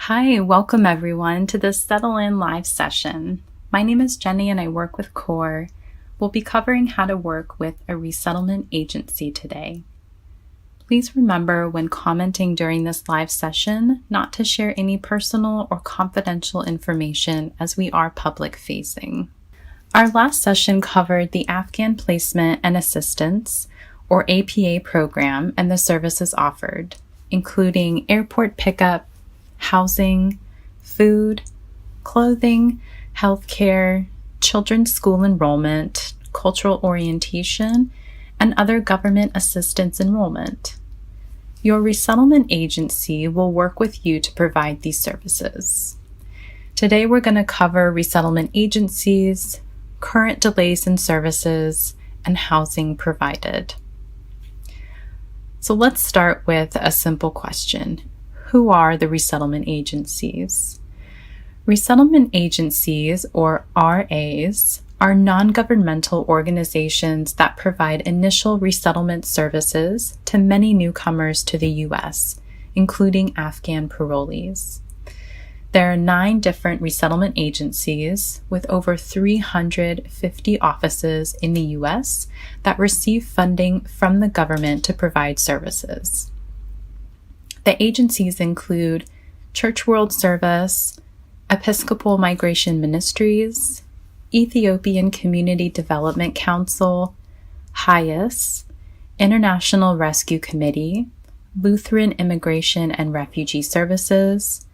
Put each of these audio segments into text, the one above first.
Hi, welcome everyone to this Settle In live session. My name is Jenny and I work with CORE. We'll be covering how to work with a resettlement agency today. Please remember when commenting during this live session not to share any personal or confidential information as we are public facing. Our last session covered the Afghan Placement and Assistance, or APA program, and the services offered, including airport pickup, housing, food, clothing, healthcare, children's school enrollment, cultural orientation, and other government assistance enrollment. Your resettlement agency will work with you to provide these services. Today we're going to cover resettlement agencies, current delays in services, and housing provided. So let's start with a simple question. Who are the resettlement agencies? Resettlement agencies, or RAs, are non-governmental organizations that provide initial resettlement services to many newcomers to the U.S., including Afghan parolees. There are 9 different resettlement agencies with over 350 offices in the U.S. that receive funding from the government to provide services. The agencies include Church World Service, Episcopal Migration Ministries, Ethiopian Community Development Council, HIAS, International Rescue Committee, Lutheran Immigration and Refugee Services,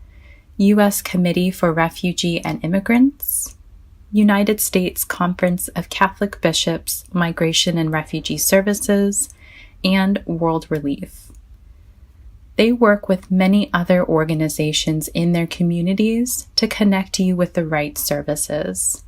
U.S. Committee for Refugee and Immigrants, United States Conference of Catholic Bishops, Migration and Refugee Services, and World Relief. They work with many other organizations in their communities to connect you with the right services.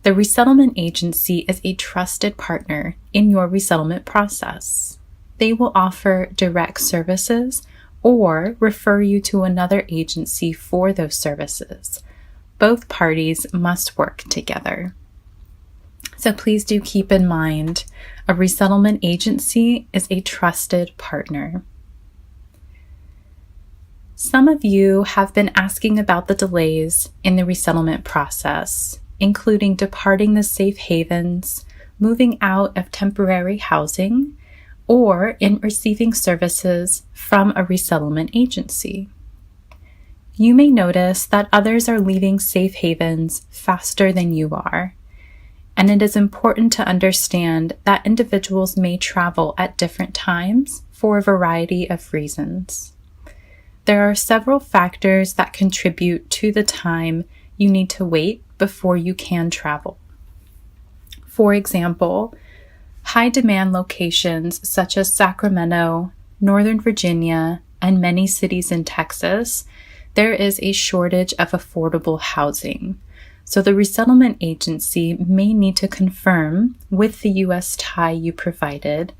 The resettlement agency is a trusted partner in your resettlement process. They will offer direct services or refer you to another agency for those services. Both parties must work together. So please do keep in mind, a resettlement agency is a trusted partner. Some of you have been asking about the delays in the resettlement process, including departing the safe havens, moving out of temporary housing, or in receiving services from a resettlement agency. You may notice that others are leaving safe havens faster than you are, and it is important to understand that individuals may travel at different times for a variety of reasons. There are several factors that contribute to the time you need to wait before you can travel. For example, high demand locations such as Sacramento, Northern Virginia, and many cities in Texas, there is a shortage of affordable housing. So the resettlement agency may need to confirm with the U.S. tie you provided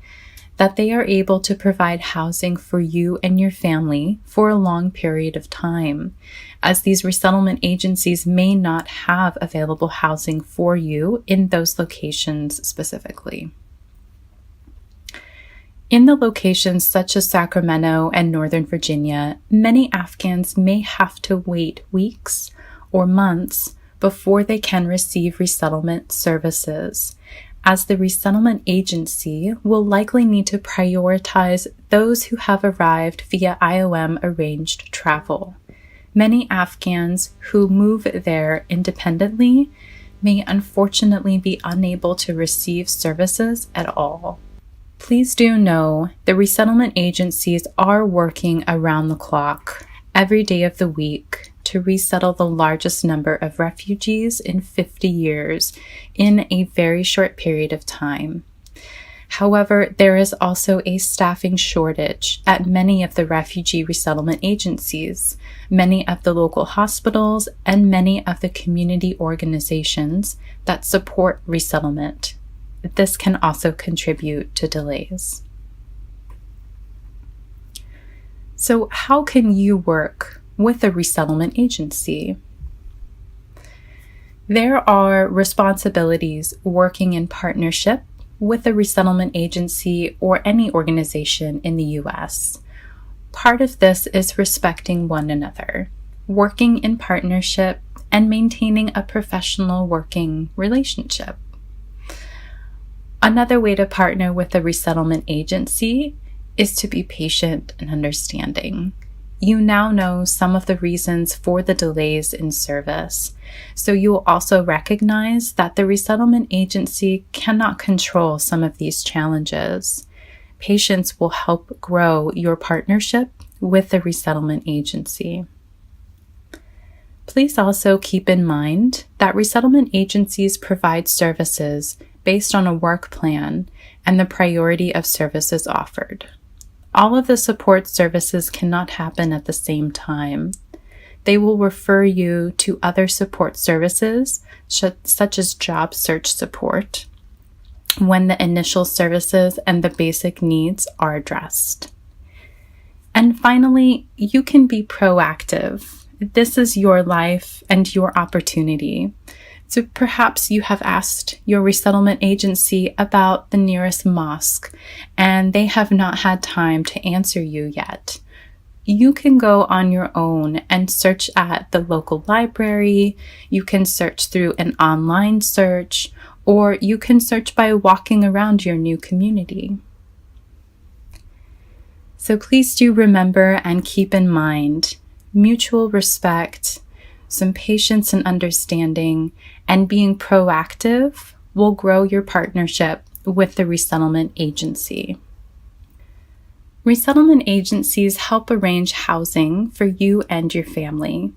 that they are able to provide housing for you and your family for a long period of time, as these resettlement agencies may not have available housing for you in those locations specifically. In the locations such as Sacramento and Northern Virginia, many Afghans may have to wait weeks or months before they can receive resettlement services, as the resettlement agency will likely need to prioritize those who have arrived via IOM arranged travel. Many Afghans who move there independently may unfortunately be unable to receive services at all. Please do know the resettlement agencies are working around the clock every day of the week to resettle the largest number of refugees in 50 years in a very short period of time. However, there is also a staffing shortage at many of the refugee resettlement agencies, many of the local hospitals, and many of the community organizations that support resettlement. This can also contribute to delays. So, how can you work with a resettlement agency? There are responsibilities working in partnership with a resettlement agency or any organization in the U.S. Part of this is respecting one another. working in partnership, and maintaining a professional working relationship. Another way to partner with a resettlement agency is to be patient and understanding. You now know some of the reasons for the delays in service, so you will also recognize that the resettlement agency cannot control some of these challenges. Patience will help grow your partnership with the resettlement agency. Please also keep in mind that resettlement agencies provide services based on a work plan and the priority of services offered. All of the support services cannot happen at the same time. They will refer you to other support services, such as job search support, when the initial services and the basic needs are addressed. And finally, you can be proactive. This is your life and your opportunity. So perhaps you have asked your resettlement agency about the nearest mosque, and they have not had time to answer you yet. You can go on your own and search at the local library. You can search through an online search, or you can search by walking around your new community. So please do remember and keep in mind mutual respect, some patience and understanding, and being proactive will grow your partnership with the resettlement agency. Resettlement agencies help arrange housing for you and your family.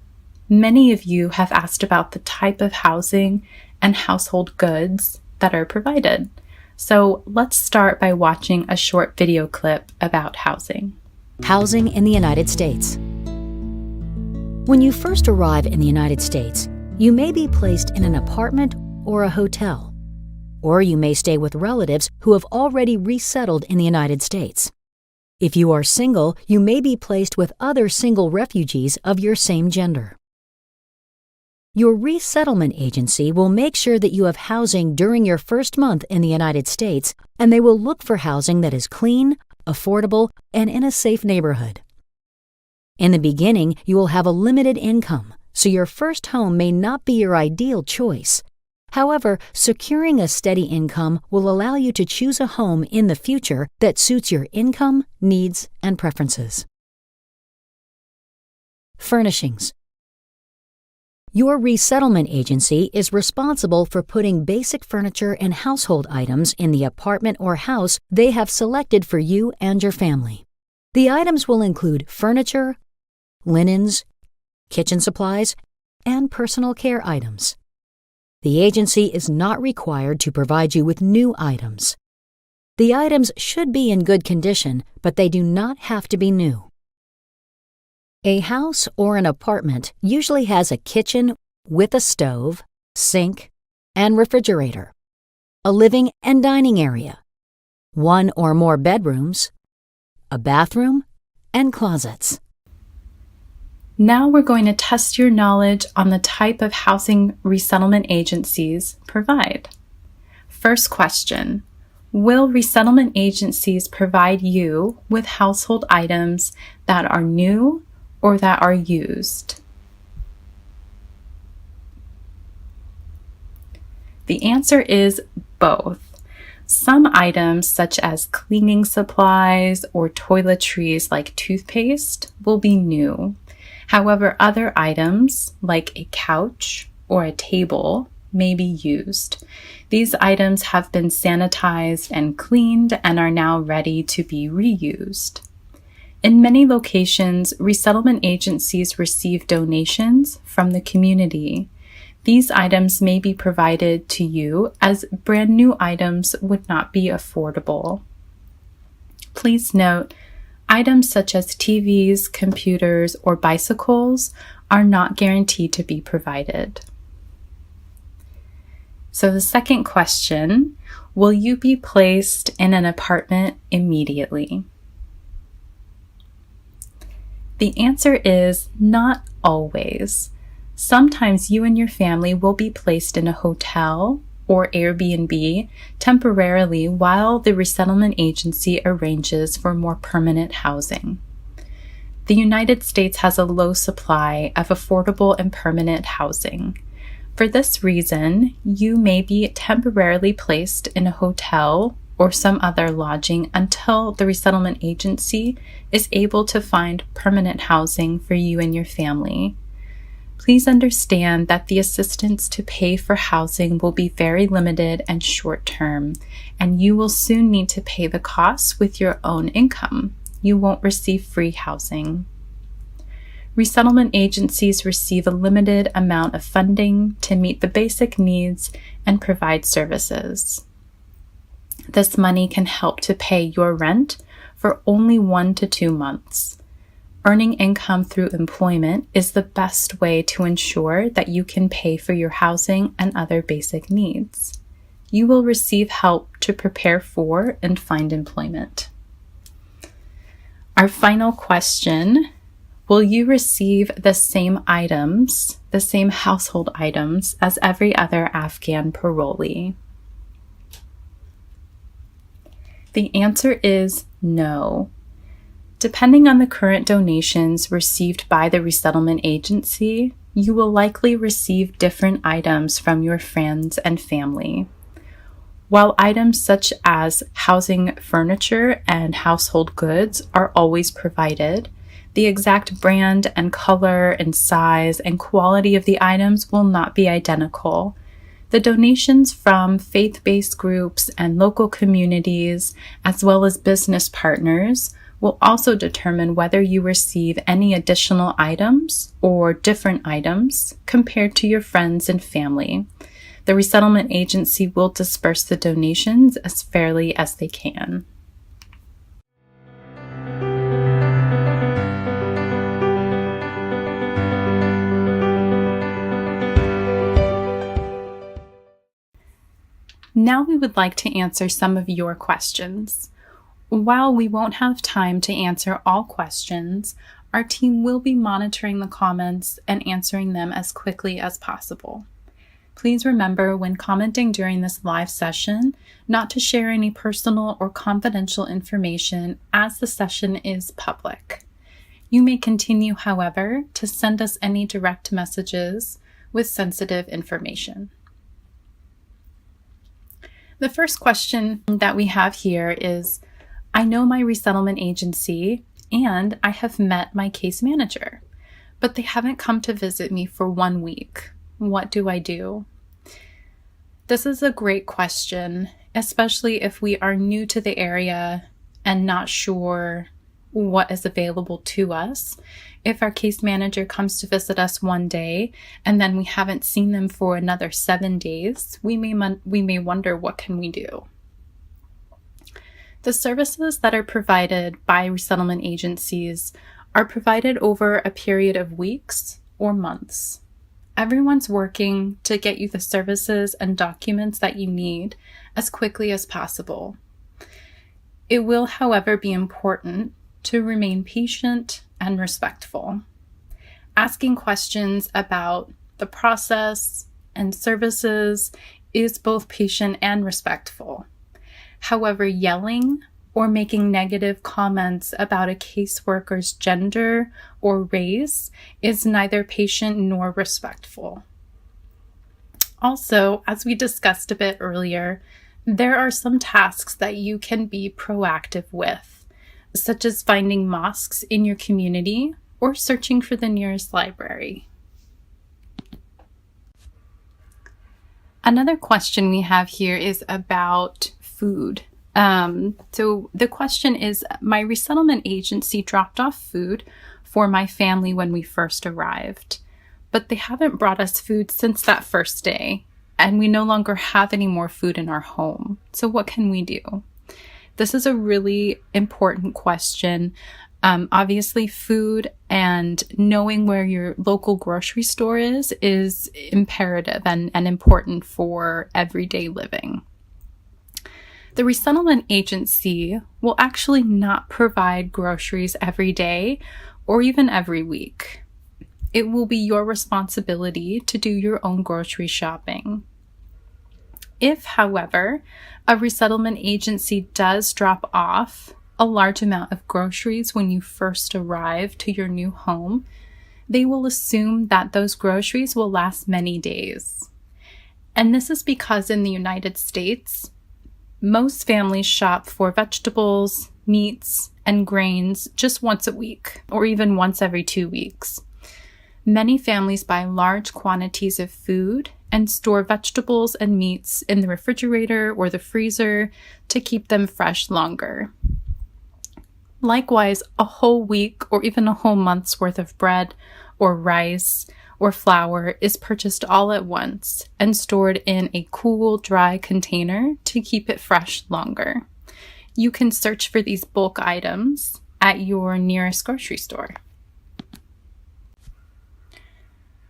Many of you have asked about the type of housing and household goods that are provided. So let's start by watching a short video clip about housing. Housing in the United States. When you first arrive in the United States, you may be placed in an apartment or a hotel, or you may stay with relatives who have already resettled in the United States. If you are single, you may be placed with other single refugees of your same gender. Your resettlement agency will make sure that you have housing during your first month in the United States, and they will look for housing that is clean, affordable, and in a safe neighborhood. In the beginning, you will have a limited income, so your first home may not be your ideal choice. However, securing a steady income will allow you to choose a home in the future that suits your income, needs, and preferences. Furnishings. Your resettlement agency is responsible for putting basic furniture and household items in the apartment or house they have selected for you and your family. The items will include furniture, linens, kitchen supplies, and personal care items. The agency is not required to provide you with new items. The items should be in good condition, but they do not have to be new. A house or an apartment usually has a kitchen with a stove, sink, and refrigerator, a living and dining area, one or more bedrooms, a bathroom, and closets. Now we're going to test your knowledge on the type of housing resettlement agencies provide. First question: will resettlement agencies provide you with household items that are new or that are used? The answer is both. Some items, such as cleaning supplies or toiletries like toothpaste, will be new. However, other items, like a couch or a table, may be used. These items have been sanitized and cleaned and are now ready to be reused. In many locations, resettlement agencies receive donations from the community. These items may be provided to you as brand new items would not be affordable. Please note, items such as TVs, computers, or bicycles are not guaranteed to be provided. So the second question, will you be placed in an apartment immediately? The answer is not always. Sometimes you and your family will be placed in a hotel or Airbnb temporarily while the resettlement agency arranges for more permanent housing. The United States has a low supply of affordable and permanent housing. For this reason, you may be temporarily placed in a hotel or some other lodging until the resettlement agency is able to find permanent housing for you and your family. Please understand that the assistance to pay for housing will be very limited and short-term, and you will soon need to pay the costs with your own income. You won't receive free housing. Resettlement agencies receive a limited amount of funding to meet the basic needs and provide services. This money can help to pay your rent for only 1 to 2 months. Earning income through employment is the best way to ensure that you can pay for your housing and other basic needs. You will receive help to prepare for and find employment. Our final question: will you receive the same items, the same household items as every other Afghan parolee? The answer is no. Depending on the current donations received by the resettlement agency, you will likely receive different items from your friends and family. While items such as housing furniture and household goods are always provided, the exact brand and color and size and quality of the items will not be identical. The donations from faith-based groups and local communities, as well as business partners, will also determine whether you receive any additional items or different items compared to your friends and family. The resettlement agency will disperse the donations as fairly as they can. Now we would like to answer some of your questions. While we won't have time to answer all questions, our team will be monitoring the comments and answering them as quickly as possible. Please remember when commenting during this live session not to share any personal or confidential information as the session is public. You may continue, however, to send us any direct messages with sensitive information. The first question that we have here is, I know my resettlement agency and I have met my case manager, but they haven't come to visit me for 1 week. What do I do? This is a great question, especially if we are new to the area and not sure what is available to us. If our case manager comes to visit us 1 day and then we haven't seen them for another 7 days, we may wonder, what can we do? The services that are provided by resettlement agencies are provided over a period of weeks or months. Everyone's working to get you the services and documents that you need as quickly as possible. It will, however, be important to remain patient and respectful. Asking questions about the process and services is both patient and respectful. However, yelling or making negative comments about a caseworker's gender or race is neither patient nor respectful. Also, as we discussed a bit earlier, there are some tasks that you can be proactive with, such as finding mosques in your community or searching for the nearest library. Another question we have here is about food. So the question is, my resettlement agency dropped off food for my family when we first arrived, but they haven't brought us food since that first day, and we no longer have any more food in our home. So what can we do? This is a really important question. Obviously, food and knowing where your local grocery store is imperative and important for everyday living. The resettlement agency will actually not provide groceries every day or even every week. It will be your responsibility to do your own grocery shopping. If, however, a resettlement agency does drop off a large amount of groceries when you first arrive to your new home, they will assume that those groceries will last many days. And this is because in the United States, most families shop for vegetables, meats, and grains just once a week, or even once every 2 weeks. Many families buy large quantities of food and store vegetables and meats in the refrigerator or the freezer to keep them fresh longer. Likewise, a whole week or even a whole month's worth of bread or rice or flour is purchased all at once and stored in a cool, dry container to keep it fresh longer. You can search for these bulk items at your nearest grocery store.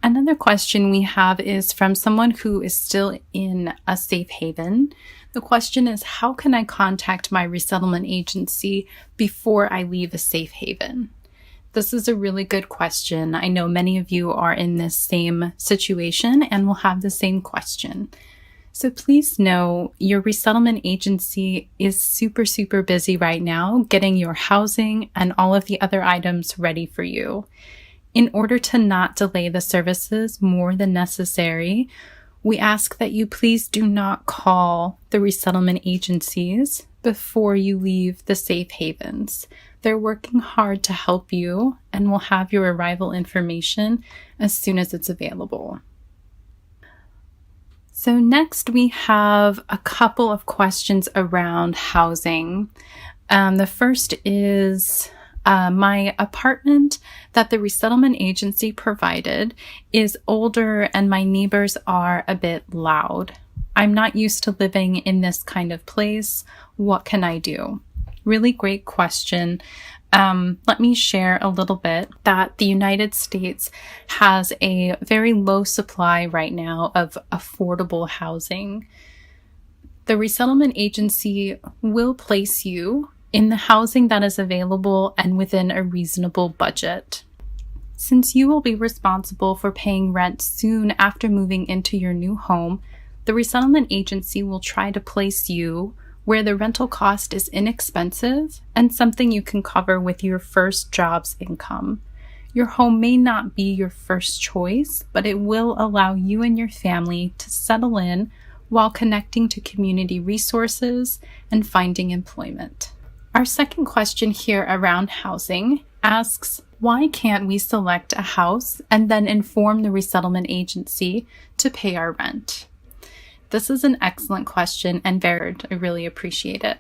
Another question we have is from someone who is still in a safe haven. The question is, how can I contact my resettlement agency before I leave a safe haven? This is a really good question. I know many of you are in this same situation and will have the same question. So please know your resettlement agency is super busy right now getting your housing and all of the other items ready for you. In order to not delay the services more than necessary, we ask that you please do not call the resettlement agencies before you leave the safe havens. They're working hard to help you and will have your arrival information as soon as it's available. So next we have a couple of questions around housing. The first is, my apartment that the resettlement agency provided is older and my neighbors are a bit loud. I'm not used to living in this kind of place. What can I do? Really great question. Let me share a little bit that the United States has a very low supply right now of affordable housing. The resettlement agency will place you in the housing that is available and within a reasonable budget. Since you will be responsible for paying rent soon after moving into your new home, the resettlement agency will try to place you where the rental cost is inexpensive and something you can cover with your first job's income. Your home may not be your first choice, but it will allow you and your family to settle in while connecting to community resources and finding employment. Our second question here around housing asks, why can't we select a house and then inform the resettlement agency to pay our rent? This is an excellent question and I really appreciate it.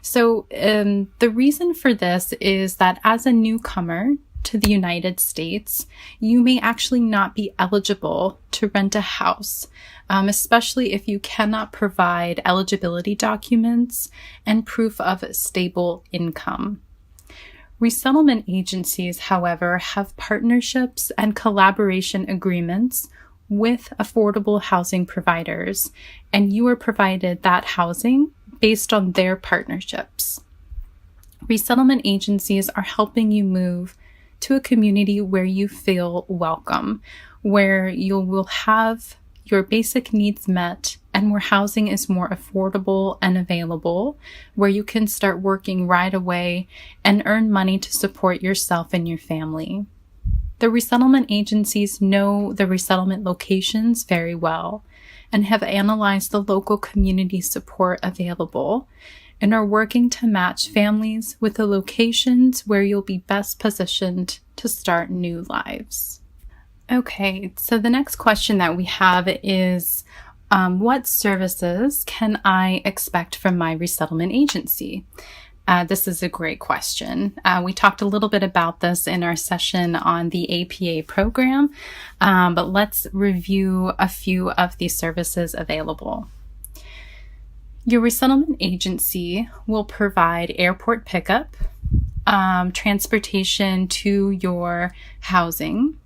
So the reason for this is that as a newcomer to the United States, you may actually not be eligible to rent a house, especially if you cannot provide eligibility documents and proof of stable income. Resettlement agencies, however, have partnerships and collaboration agreements with affordable housing providers, and you are provided that housing based on their partnerships. Resettlement agencies are helping you move to a community where you feel welcome, where you will have your basic needs met, and where housing is more affordable and available, where you can start working right away and earn money to support yourself and your family. The resettlement agencies know the resettlement locations very well and have analyzed the local community support available and are working to match families with the locations where you'll be best positioned to start new lives. Okay, so the next question that we have is, what services can I expect from my resettlement agency? This is a great question. We talked a little bit about this in our session on the APA program, but let's review a few of the services available. Your resettlement agency will provide airport pickup, transportation to your housing,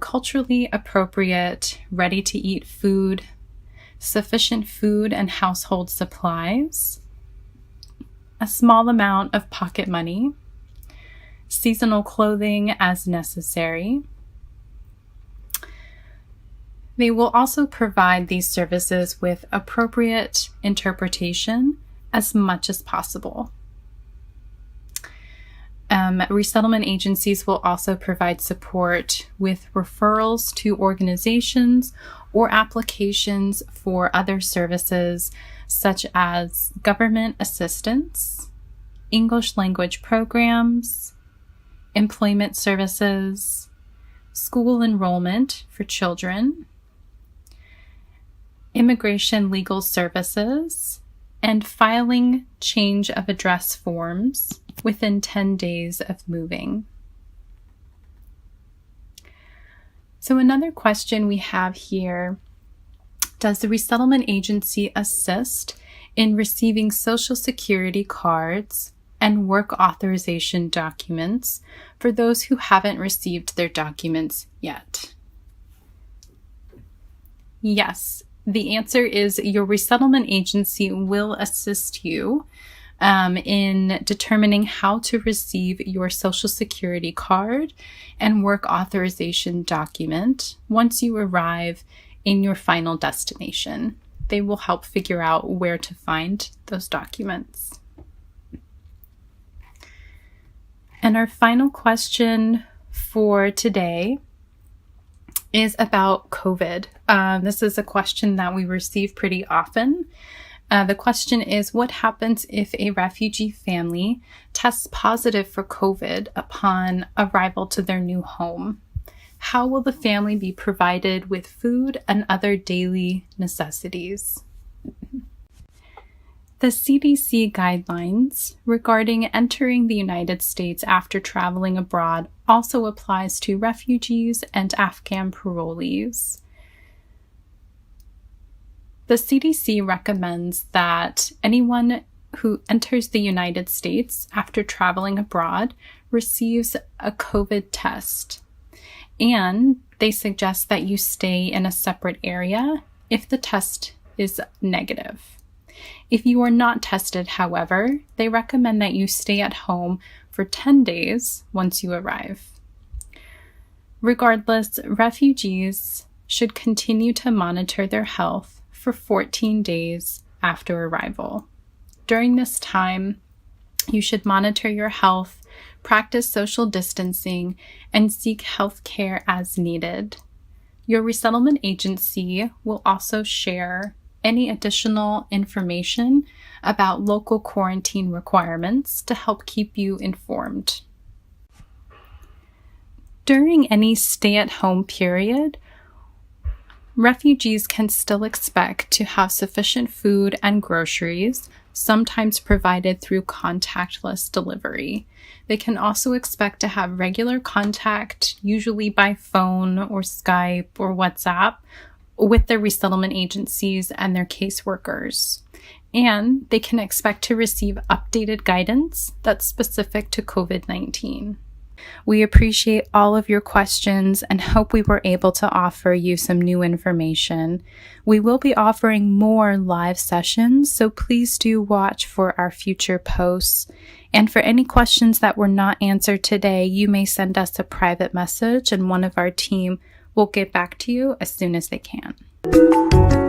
culturally appropriate, ready-to-eat food, sufficient food and household supplies, a small amount of pocket money, seasonal clothing as necessary. They will also provide these services with appropriate interpretation as much as possible. Resettlement agencies will also provide support with referrals to organizations or applications for other services such as government assistance, English language programs, employment services, school enrollment for children, immigration legal services, and filing change of address forms within 10 days of moving. So another question we have here, does the Resettlement Agency assist in receiving Social Security cards and work authorization documents for those who haven't received their documents yet? Yes. The answer is your resettlement agency will assist you in determining how to receive your Social Security card and work authorization document once you arrive in your final destination. They will help figure out where to find those documents. And our final question for today is about COVID. This is a question that we receive pretty often. The question is, what happens if a refugee family tests positive for COVID upon arrival to their new home? How will the family be provided with food and other daily necessities? The CDC guidelines regarding entering the United States after traveling abroad also applies to refugees and Afghan parolees. The CDC recommends that anyone who enters the United States after traveling abroad receives a COVID test, and they suggest that you stay in a separate area if the test is negative. If you are not tested, however, they recommend that you stay at home for 10 days once you arrive. Regardless, refugees should continue to monitor their health for 14 days after arrival. During this time, you should monitor your health, practice social distancing, and seek health care as needed. Your resettlement agency will also share any additional information about local quarantine requirements to help keep you informed. During any stay-at-home period, refugees can still expect to have sufficient food and groceries, sometimes provided through contactless delivery. They can also expect to have regular contact, usually by phone or Skype or WhatsApp, with their resettlement agencies and their caseworkers. And they can expect to receive updated guidance that's specific to COVID-19. We appreciate all of your questions and hope we were able to offer you some new information. We will be offering more live sessions, so please do watch for our future posts. And for any questions that were not answered today, you may send us a private message and one of our team will get back to you as soon as they can.